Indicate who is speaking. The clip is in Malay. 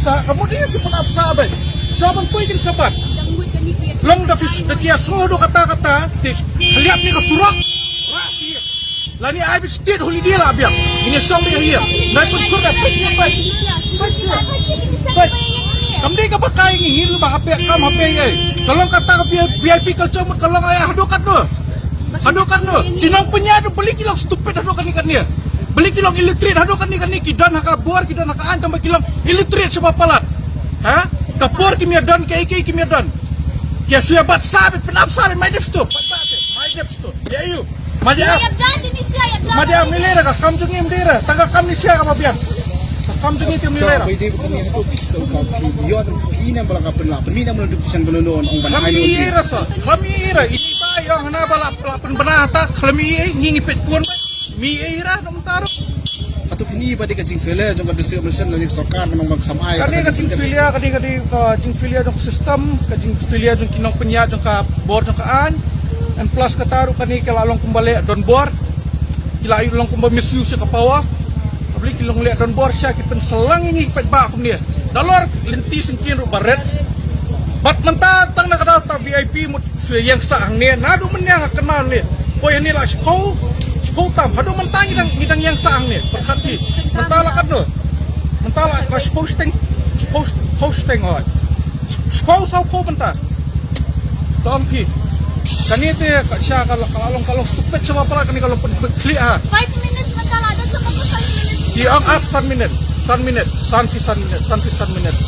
Speaker 1: sa kemudian si penap sabe saban pui kin sabat long da fis da kia sodo kata-kata lihat ni ka surak rahasia lani ai bi state holiday la biak ini song dia hier nai pun kur da baik kamdi ka bakai ngi hiru ba hape kam hape ye tolong kata VIP culture mut tolong ayah hadukan no tinong penyadu beli kilong stupid hadukan ikan dia beli kilong illiterate hadukan ikan ni kidan haka buar kidan haka an tambah kilong illiterate sebab palat ha kapur kimia dan KK kimia dan kia suya bat sabit penap sabit my depth stop ya you madia milera ka kam jungi milera tangga kam ni sia ka biak kam jungi ti milera
Speaker 2: pwede ko kami ito yon ina bala ka penla pemina mo ndu pisang benonon ang banay
Speaker 1: kami ira ini ba yang na bala penbenata kami ngingi pet kun mi ira dong taruh
Speaker 2: atau pini ba di kajing fele jong ka desi mesin ni sarkar namang magkamay
Speaker 1: kani kajing filia jong sistem kajing filia jong kinong penya jong ka bor jong ka an and plus kataru kani kalalong kumbali don bor kila ayu long kumba misuse ka pawa abli kilong le don bor sya kipen selang ingi pet ba kum dia dalor linti singkin ru baret bat menta tang na kada ta VIP mut suya yang sa hang ne nadu menyang kenal ne poy ni la skau tam hadu mentangi ngidang yang saang ni perhati mentala kan no mentala pas posting oi post au po menta tongki kani te sya kalau stupid sama pala kani kalau klik
Speaker 3: 5 minutes mentala dan sama 5 minutes
Speaker 1: di up 1 minute 1 minute 1 minute